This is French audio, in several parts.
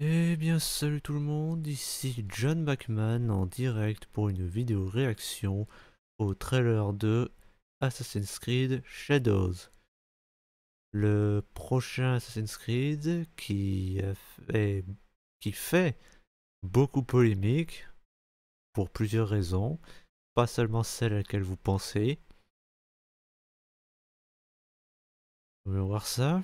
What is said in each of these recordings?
Eh bien salut tout le monde, ici John Bachman en direct pour une vidéo réaction au trailer de Assassin's Creed Shadows. Le prochain Assassin's Creed qui fait beaucoup polémique pour plusieurs raisons, pas seulement celle à laquelle vous pensez. On va voir ça.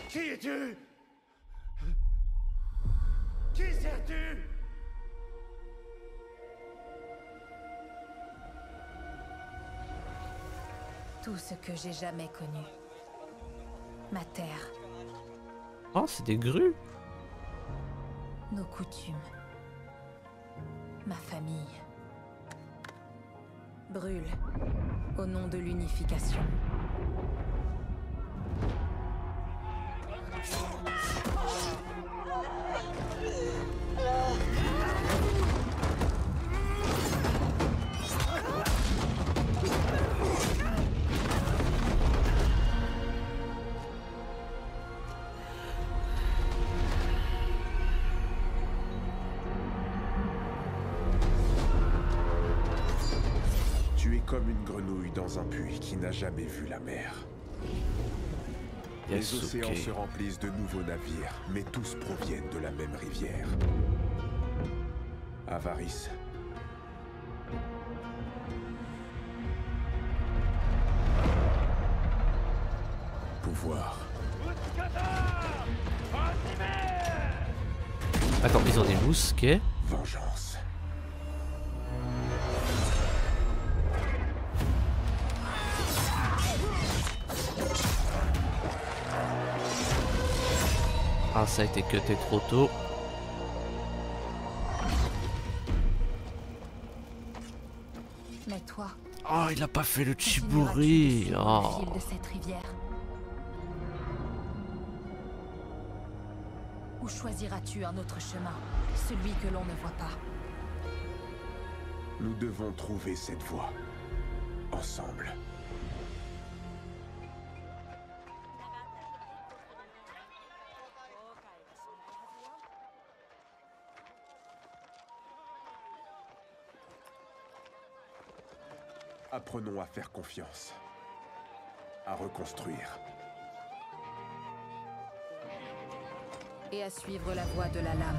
Qui es-tu? Qui sers-tu? Tout ce que j'ai jamais connu. Ma terre, Oh, c'est des grues. nos coutumes, ma famille. Brûle au nom de l'unification. Tu es comme une grenouille dans un puits qui n'a jamais vu la mer. Les océans se Yasuke. remplissent de nouveaux navires, mais tous proviennent de la même rivière. Avarice. Pouvoir. Attends, ils ont des mousquets. Vengeance. Ah, ça a été cuté trop tôt. Mais toi, Oh, il a pas fait le continueras-tu de Chiburi. suivre Oh. le fil de cette rivière? Ou choisiras-tu un autre chemin, celui que l'on ne voit pas? Nous devons trouver cette voie. Ensemble. Apprenons à faire confiance. À reconstruire. Et à suivre la voie de la lame.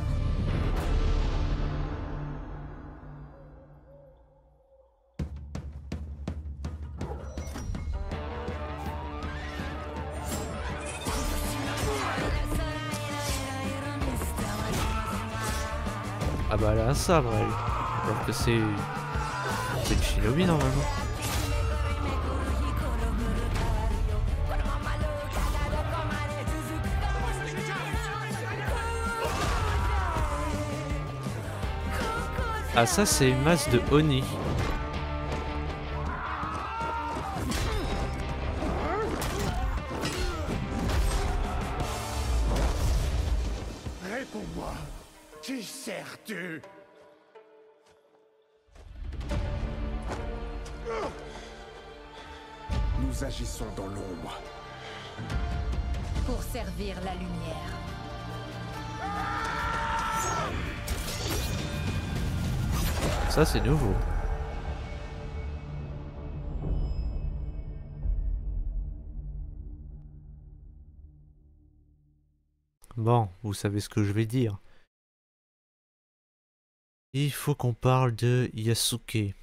Ah bah elle a un sabre elle. Alors que c'est une shinobi normalement. Ah ça c'est une masse de Oni. Réponds-moi. Qui sers-tu? Nous agissons dans l'ombre. Pour servir la lumière. Ça c'est nouveau. Bon, vous savez ce que je vais dire. Il faut qu'on parle de Yasuke.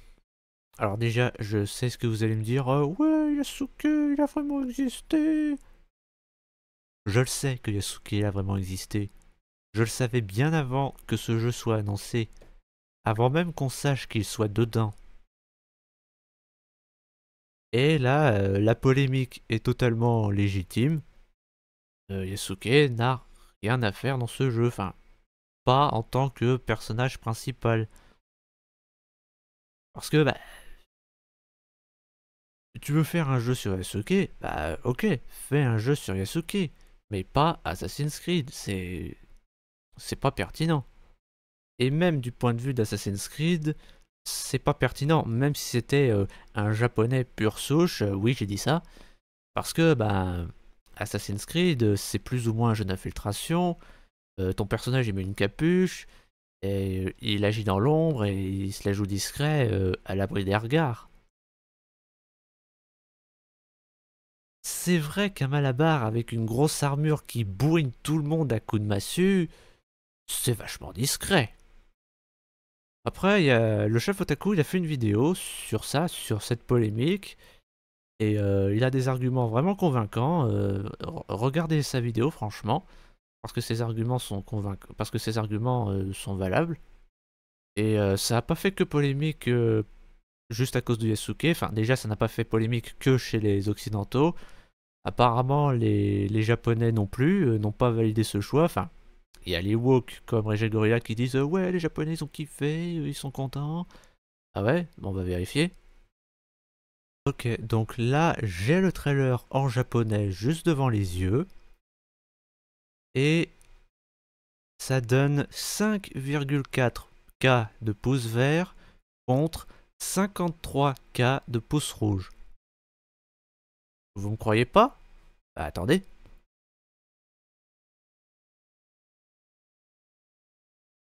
Alors déjà, je sais ce que vous allez me dire. Ouais, Yasuke, il a vraiment existé. Je le sais que Yasuke a vraiment existé. Je le savais bien avant que ce jeu soit annoncé. Avant même qu'on sache qu'il soit dedans. Et là, la polémique est totalement légitime. Yasuke n'a rien à faire dans ce jeu. Enfin, pas en tant que personnage principal. Parce que, bah, tu veux faire un jeu sur Yasuke, bah ok, fais un jeu sur Yasuke. mais pas Assassin's Creed, c'est pas pertinent. Et même du point de vue d'Assassin's Creed, c'est pas pertinent, même si c'était un japonais pur souche, oui j'ai dit ça, parce que bah, Assassin's Creed c'est plus ou moins un jeu d'infiltration, ton personnage il met une capuche, et il agit dans l'ombre et il se la joue discret à l'abri des regards. C'est vrai qu'un Malabar avec une grosse armure qui bourrine tout le monde à coups de massue, c'est vachement discret. Après, il y a le chef Otaku, il a fait une vidéo sur ça, sur cette polémique, et il a des arguments vraiment convaincants. Regardez sa vidéo, franchement, parce que ses arguments sont convaincants, parce que ses arguments sont valables. Et ça n'a pas fait que polémique juste à cause de Yasuke. Enfin, déjà, ça n'a pas fait polémique que chez les Occidentaux. Apparemment, les Japonais non plus n'ont pas validé ce choix. Enfin, il y a les woke comme Régel Gorilla qui disent ouais, les Japonais ils ont kiffé, ils sont contents. Ah ouais, bon, on va vérifier. Ok, donc là, j'ai le trailer en japonais juste devant les yeux. Et ça donne 5,4K de pouces verts contre 53K de pouces rouges. Vous me croyez pas? Bah attendez.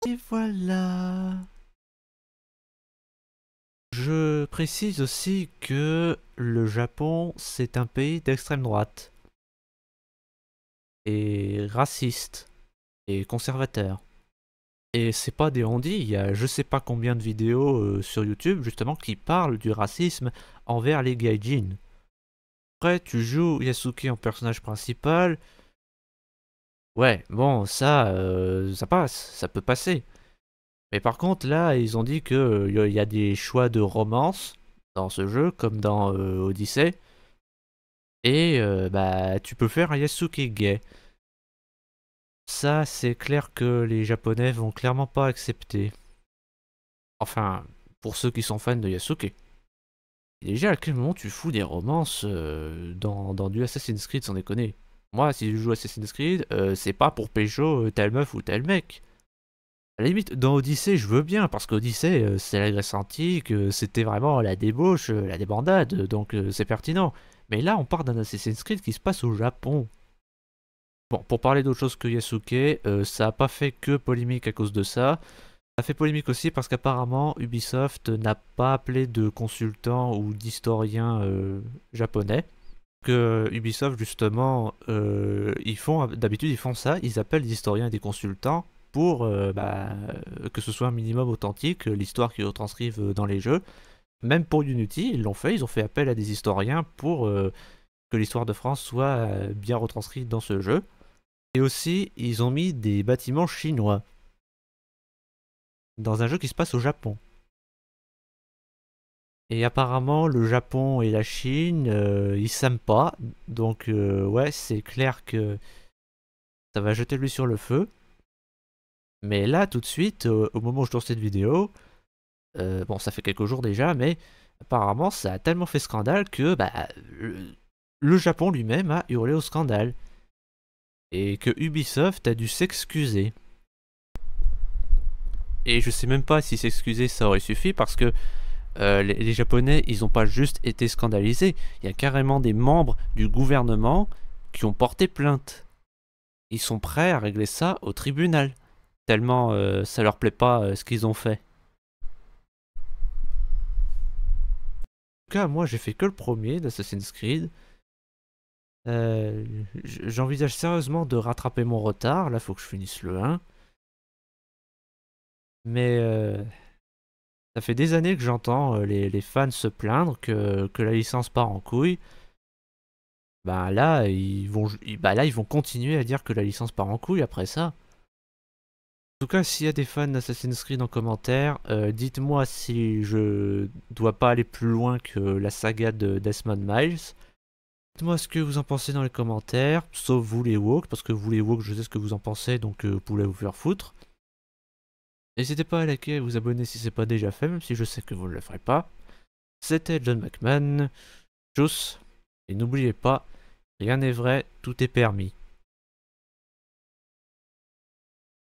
Et voilà. Je précise aussi que le Japon, c'est un pays d'extrême droite. Et raciste. Et conservateur. Et c'est pas des on-dit, il y a je sais pas combien de vidéos sur YouTube justement qui parlent du racisme envers les gaijin. Après, tu joues Yasuke en personnage principal. Ouais, bon, ça passe, ça peut passer. Mais par contre, là, ils ont dit que y a des choix de romance dans ce jeu, comme dans Odyssey. Et bah, tu peux faire un Yasuke gay. Ça, c'est clair que les Japonais vont clairement pas accepter. Enfin, pour ceux qui sont fans de Yasuke. Et déjà, à quel moment tu fous des romances dans du Assassin's Creed sans déconner? Moi, si je joue Assassin's Creed, c'est pas pour pécho telle meuf ou tel mec. À la limite, dans Odyssey, je veux bien, parce qu'Odyssey, c'est la Grèce antique, c'était vraiment la débauche, la débandade, donc c'est pertinent. Mais là, on part d'un Assassin's Creed qui se passe au Japon. Bon, pour parler d'autre chose que Yasuke, ça a pas fait que polémique à cause de ça. Ça a fait polémique aussi parce qu'apparemment, Ubisoft n'a pas appelé de consultant ou d'historien japonais. Que Ubisoft, justement, d'habitude, ils font ça, ils appellent des historiens et des consultants pour que ce soit un minimum authentique, l'histoire qu'ils retranscrivent dans les jeux. Même pour Unity, ils l'ont fait, ils ont fait appel à des historiens pour que l'histoire de France soit bien retranscrite dans ce jeu. Et aussi, ils ont mis des bâtiments chinois dans un jeu qui se passe au Japon. Et apparemment, le Japon et la Chine, ils s'aiment pas. Donc, ouais, c'est clair que ça va jeter l'huile sur le feu. Mais là, tout de suite, au moment où je tourne cette vidéo, bon, ça fait quelques jours déjà, mais apparemment, ça a tellement fait scandale que bah, le Japon lui-même a hurlé au scandale. Et que Ubisoft a dû s'excuser. Et je sais même pas si s'excuser ça aurait suffi parce que les Japonais, ils ont pas juste été scandalisés. Il y a carrément des membres du gouvernement qui ont porté plainte. Ils sont prêts à régler ça au tribunal. Tellement ça leur plaît pas ce qu'ils ont fait. En tout cas, moi j'ai fait que le premier d'Assassin's Creed. J'envisage sérieusement de rattraper mon retard. Là, faut que je finisse le 1. Mais ça fait des années que j'entends les fans se plaindre que la licence part en couille. Bah là, ils vont continuer à dire que la licence part en couille après ça. En tout cas, s'il y a des fans d'Assassin's Creed en commentaire, dites-moi si je dois pas aller plus loin que la saga de Desmond Miles. Dites-moi ce que vous en pensez dans les commentaires, sauf vous les woke, parce que vous les woke, je sais ce que vous en pensez, donc vous pouvez vous faire foutre. N'hésitez pas à liker et à vous abonner si c'est pas déjà fait, même si je sais que vous ne le ferez pas. C'était John McMahon, tchuss, et n'oubliez pas, rien n'est vrai, tout est permis.